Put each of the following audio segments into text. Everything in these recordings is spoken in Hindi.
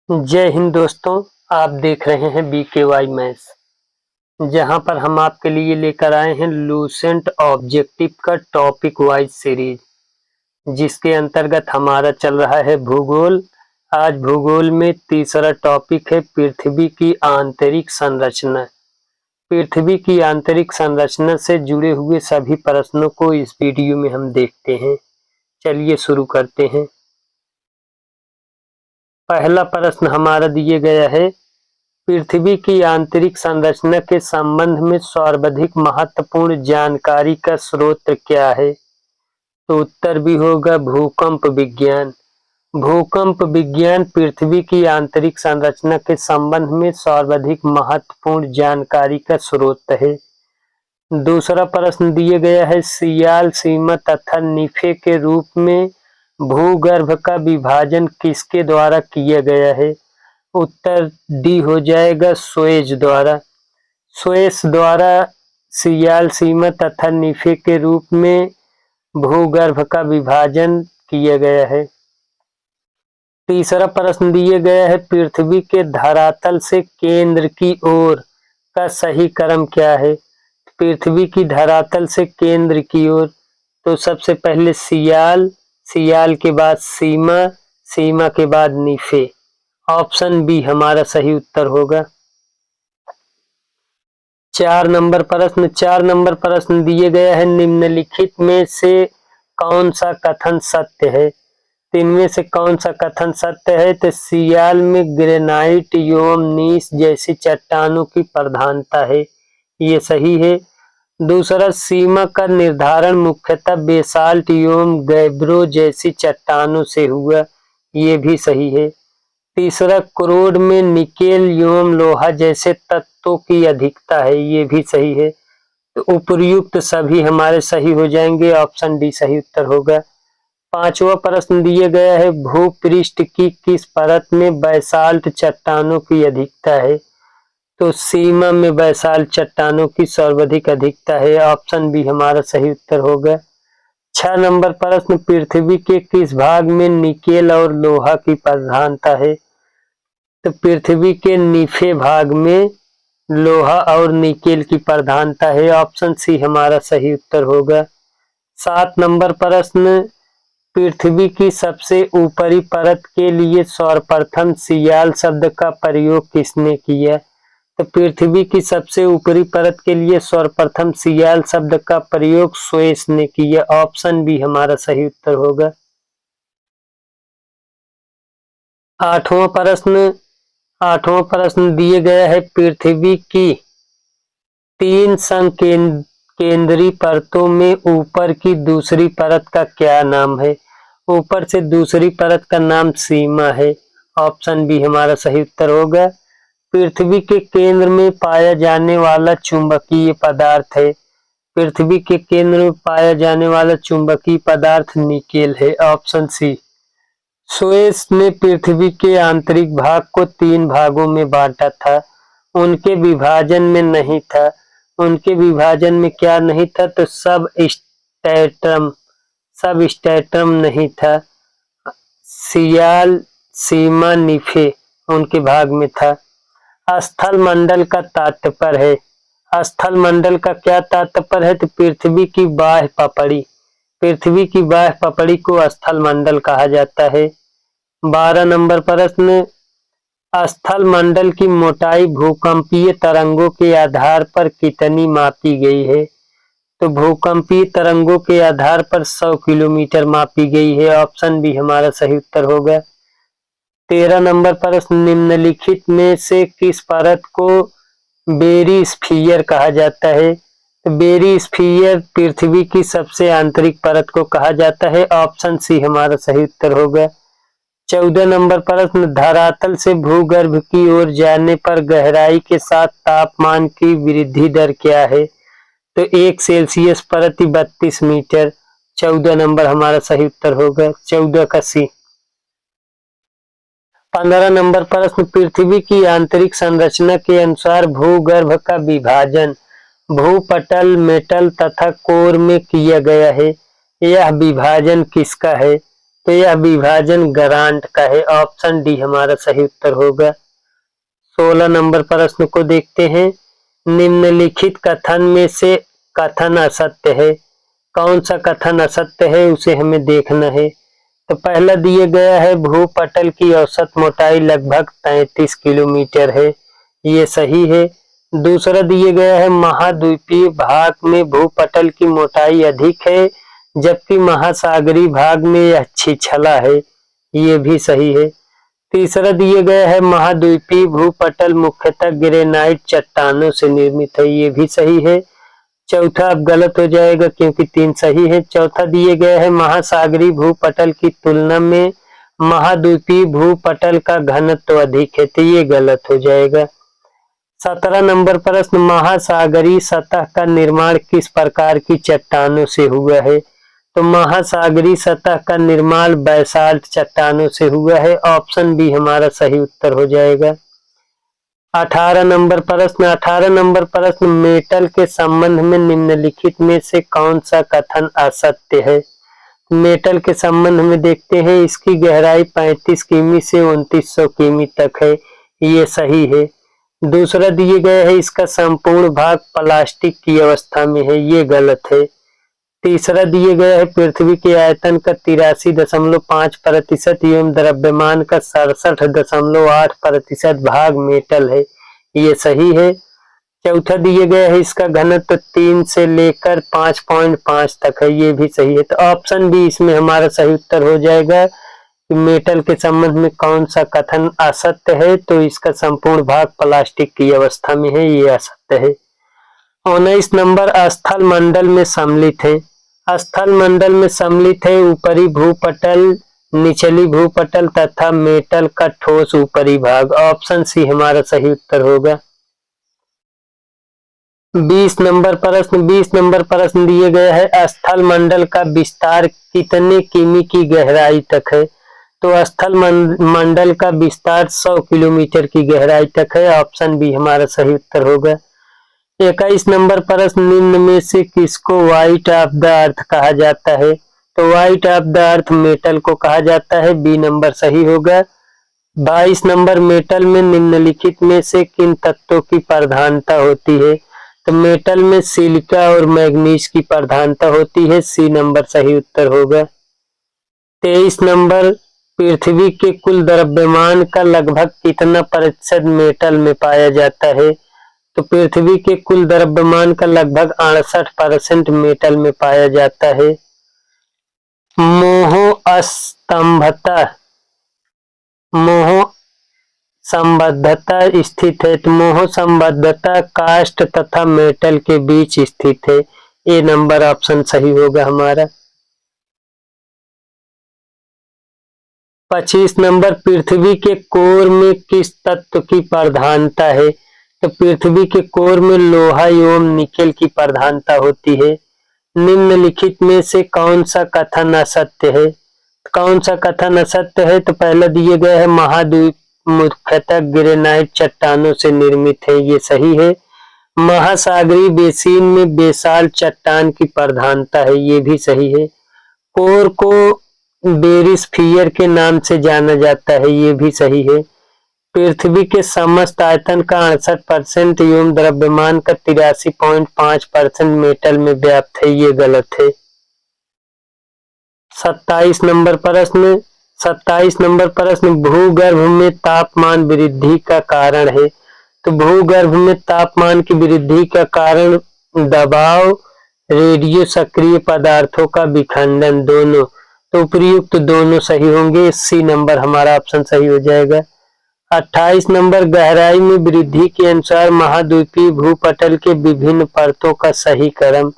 जय हिंद दोस्तों। आप देख रहे हैं BKY मैथ्स, जहां पर हम आपके लिए लेकर आए हैं लूसेंट ऑब्जेक्टिव का टॉपिक वाइज सीरीज, जिसके अंतर्गत हमारा चल रहा है भूगोल। आज भूगोल में तीसरा टॉपिक है पृथ्वी की आंतरिक संरचना। पृथ्वी की आंतरिक संरचना से जुड़े हुए सभी प्रश्नों को इस वीडियो में हम देखते हैं। चलिए शुरू करते हैं। पहला प्रश्न हमारा दिया गया है, पृथ्वी की आंतरिक संरचना के संबंध में सर्वाधिक महत्वपूर्ण जानकारी का स्रोत क्या है? तो उत्तर भी होगा भूकंप विज्ञान। भूकंप विज्ञान पृथ्वी की आंतरिक संरचना के संबंध में सर्वाधिक महत्वपूर्ण जानकारी का स्रोत है। दूसरा प्रश्न दिया गया है, सियाल, सीमा तथा निफे के रूप में भूगर्भ का विभाजन किसके द्वारा किया गया है? उत्तर डी हो जाएगा सुएज द्वारा। सुएज द्वारा सियाल, सीमा तथा निफे के रूप में भूगर्भ का विभाजन किया गया है। तीसरा प्रश्न दिया गया है, पृथ्वी के धरातल से केंद्र की ओर का सही क्रम क्या है? पृथ्वी की धरातल से केंद्र की ओर, तो सबसे पहले सियाल, सियाल के बाद सीमा, सीमा के बाद निफे। ऑप्शन बी हमारा सही उत्तर होगा। 4 नंबर प्रश्न दिए गया है, निम्नलिखित में से कौन सा कथन सत्य है? तो इनमें से कौन सा कथन सत्य है? तो सियाल में ग्रेनाइट एवं नीस जैसी चट्टानों की प्रधानता है, ये सही है। दूसरा, सीमा का निर्धारण मुख्यतः बेसाल्ट एवं गैब्रो जैसी चट्टानों से हुआ, ये भी सही है। तीसरा, क्रोड में निकेल एवं लोहा जैसे तत्वों की अधिकता है, ये भी सही है। तो उपर्युक्त सभी हमारे सही हो जाएंगे, ऑप्शन डी सही उत्तर होगा। 5वां प्रश्न दिया गया है, भूपृष्ठ की किस परत में बैसाल्ट चट्टानों की अधिकता है? तो सीमा में बैसाल्ट चट्टानों की सर्वाधिक अधिकता है, ऑप्शन बी हमारा सही उत्तर होगा। 6 नंबर प्रश्न, पृथ्वी के किस भाग में निकेल और लोहा की प्रधानता है? तो पृथ्वी के निफे भाग में लोहा और निकेल की प्रधानता है, ऑप्शन सी हमारा सही उत्तर होगा। 7 नंबर प्रश्न, पृथ्वी की सबसे ऊपरी परत के लिए सर्वप्रथम सियाल शब्द का प्रयोग किसने किया? तो पृथ्वी की सबसे ऊपरी परत के लिए सर्वप्रथम सियाल शब्द का प्रयोग सुएज ने किया, ऑप्शन बी हमारा सही उत्तर होगा। 8वां प्रश्न दिए गया है, पृथ्वी की 3 समकेंद्री परतों में ऊपर की दूसरी परत का क्या नाम है? ऊपर से दूसरी परत का नाम सीमा है, ऑप्शन बी हमारा सही उत्तर होगा। पृथ्वी के केंद्र में पाया जाने वाला चुंबकीय पदार्थ है, पृथ्वी के केंद्र में पाया जाने वाला चुंबकीय पदार्थ निकेल है, ऑप्शन सी। सुएज ने पृथ्वी के आंतरिक भाग को 3 भागों में बांटा था, उनके विभाजन में नहीं था। उनके विभाजन में क्या नहीं था? तो सब स्टैट्रम नहीं था। सियाल, सीमा, निफे उनके भाग में था। स्थल मंडल का तात्पर्य है, स्थल मंडल का क्या तात्पर्य है? तो पृथ्वी की बाह्य पपड़ी, पृथ्वी की बाह्य पपड़ी को स्थल मंडल कहा जाता है। 12 नंबर प्रश्न, स्थल मंडल की मोटाई भूकंपीय तरंगों के आधार पर कितनी मापी गई है? तो भूकंपीय तरंगों के आधार पर 100 किलोमीटर मापी गई है, ऑप्शन बी हमारा सही उत्तर होगा। 13 नंबर प्रश्न, निम्नलिखित में से किस परत को बेरिस्फीयर कहा जाता है? बेरिस्फीयर पृथ्वी की सबसे आंतरिक परत को कहा जाता है, ऑप्शन सी हमारा सही उत्तर होगा। 14 नंबर प्रश्न, धरातल से भूगर्भ की ओर जाने पर गहराई के साथ तापमान की वृद्धि दर क्या है? तो 1 सेल्सियस प्रति 32 मीटर। 14 नंबर हमारा सही उत्तर होगा, 14 का सी। 15 नंबर प्रश्न, पृथ्वी की आंतरिक संरचना के अनुसार भूगर्भ का विभाजन भूपटल, मेटल तथा कोर में किया गया है, यह विभाजन किसका है? तो यह विभाजन ग्रांट का है। ऑप्शन डी हमारा सही उत्तर होगा। 16 नंबर प्रश्न को देखते हैं। निम्नलिखित कथन में से कथन असत्य है। कौन सा कथन असत्य है उसे हमें देखना है। तो पहला दिया गया है भूपटल की औसत मोटाई लगभग 33 किलोमीटर है, ये सही है। दूसरा दिया गया है महाद्वीपीय भाग में भूपटल की मोटाई अधिक है जबकि महासागरीय भाग में यह छिछला है, ये भी सही है। तीसरा दिया गया है महाद्वीपीय भूपटल मुख्यतः ग्रेनाइट चट्टानों से निर्मित है, ये भी सही है। चौथा अब गलत हो जाएगा क्योंकि 3 सही है। चौथा दिए गए है महासागरीय भूपटल की तुलना में महाद्वीपीय भूपटल का घनत्व अधिक है, तो ये गलत हो जाएगा। 17 नंबर प्रश्न, महासागरीय सतह का निर्माण किस प्रकार की चट्टानों से हुआ है। तो महासागरीय सतह का निर्माण बैसाल्ट चट्टानों से हुआ है। ऑप्शन बी हमारा सही उत्तर हो जाएगा। 18 नंबर प्रश्न, मेटल के संबंध में निम्नलिखित में से कौन सा कथन असत्य है। मेटल के संबंध में देखते हैं, इसकी गहराई 35 किमी से 2900 किमी तक है, ये सही है। दूसरा दिए गए है इसका संपूर्ण भाग प्लास्टिक की अवस्था में है, ये गलत है। तीसरा दिए गया है पृथ्वी के आयतन का 83.5% एवं द्रव्यमान का 67.8% भाग मेटल है, ये सही है। चौथा दिए गया है इसका घनत्व 3 से लेकर 5.5 तक है, ये भी सही है। तो ऑप्शन बी इसमें हमारा सही उत्तर हो जाएगा कि मेटल के संबंध में कौन सा कथन असत्य है। तो इसका संपूर्ण भाग प्लास्टिक की अवस्था में है, ये असत्य है। 19 नंबर, स्थल मंडल में सम्मिलित है। स्थल मंडल में सम्मिलित है ऊपरी भूपटल, निचली भूपटल तथा मेटल का ठोस ऊपरी भाग। ऑप्शन सी हमारा सही उत्तर होगा। 20 नंबर प्रश्न दिए गया है स्थल मंडल का विस्तार कितने किमी की गहराई तक है। तो स्थल मंडल का विस्तार 100 किलोमीटर की गहराई तक है। ऑप्शन बी हमारा सही उत्तर होगा। 21 नंबर प्रश्न, निम्न में से किसको व्हाइट ऑफ द अर्थ कहा जाता है। तो white of the earth metal को कहा जाता है, बी नंबर सही होगा। 22 नंबर, मेटल में निम्नलिखित में से किन तत्वों की प्रधानता होती है। तो मेटल में सिलिका और मैग्नीज की प्रधानता होती है, सी नंबर सही उत्तर होगा। 23 नंबर, पृथ्वी के कुल द्रव्यमान का लगभग कितना प्रतिशत मेटल में पाया जाता है। तो पृथ्वी के कुल द्रव्यमान का लगभग 68% मेटल में पाया जाता है। मोह संबद्धता स्थित है। तो मोह संबद्धता कास्ट तथा मेटल के बीच स्थित है, ए नंबर ऑप्शन सही होगा हमारा। 25 नंबर, पृथ्वी के कोर में किस तत्व की प्रधानता है। तो पृथ्वी के कोर में लोहा एवं निकेल की प्रधानता होती है। निम्नलिखित में से कौन सा कथन असत्य है। कौन सा कथन असत्य है। तो पहला दिए गए है महाद्वीप मुख्यतः ग्रेनाइट चट्टानों से निर्मित है, ये सही है। महासागरीय बेसिन में बेसाल्ट चट्टान की प्रधानता है, ये भी सही है। कोर को बेरिस्फीयर के नाम से जाना जाता है, ये भी सही है। पृथ्वी के समस्त आयतन का 68% एवं द्रव्यमान का 83.5% मेटल में व्याप्त है, ये गलत है। 27 नंबर प्रश्न, भूगर्भ में तापमान वृद्धि का कारण है। तो भूगर्भ में तापमान की वृद्धि का कारण दबाव, रेडियो सक्रिय पदार्थों का विखंडन, दोनों। तो उपयुक्त दोनों सही होंगे, सी नंबर हमारा ऑप्शन सही हो जाएगा। 28 नंबर, गहराई में वृद्धि के अनुसार महाद्वीपीय भूपटल के विभिन्न परतों का सही क्रम।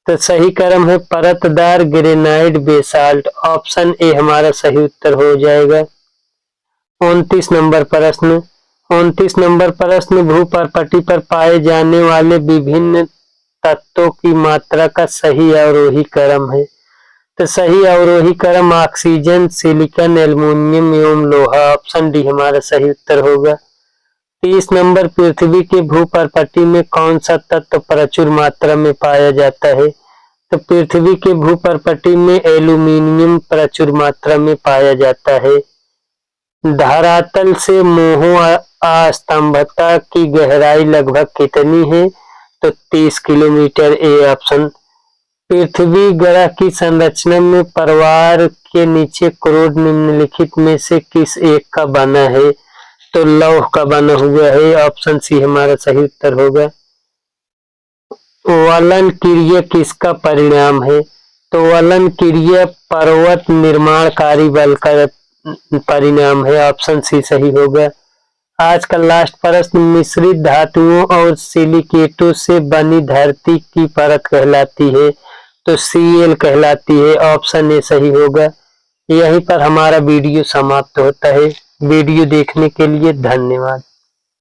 तो सही क्रम है परतदार ग्रेनाइट बेसाल्ट। ऑप्शन ए हमारा सही उत्तर हो जाएगा। 29 नंबर प्रश्न, भूपर्पटी पर पाए जाने वाले विभिन्न तत्वों की मात्रा का सही अवरोही क्रम है। तो सही अवरोही क्रम ऑक्सीजन, सिलिकॉन, एल्युमिनियम एवं लोहा। ऑप्शन डी हमारा सही उत्तर होगा। 30 नंबर, पृथ्वी के भूपर्पटी में कौन सा तत्व प्रचुर मात्रा में पाया जाता है। तो पृथ्वी के भूपर्पटी में एल्यूमीनियम प्रचुर मात्रा में पाया जाता है। धरातल से मोहो स्तंभता की गहराई लगभग कितनी है? तो 30 किलोमीटर, ए ऑप्शन। पृथ्वी ग्रह की संरचना में परिवार के नीचे करोड़ निम्नलिखित में से किस एक का बना है? तो लौह का बना हुआ है, ऑप्शन सी हमारा सही उत्तर होगा। वलन क्रिया किसका परिणाम है? तो वलन क्रिया पर्वत निर्माणकारी बल का परिणाम है, ऑप्शन सी सही होगा। आज का लास्ट प्रश्न, मिश्रित धातुओं और सिलिकेटों से बनी धरती की परत कहलाती है? तो Cl कहलाती है, ऑप्शन ए सही होगा। यहीं पर हमारा वीडियो समाप्त होता है। वीडियो देखने के लिए धन्यवाद।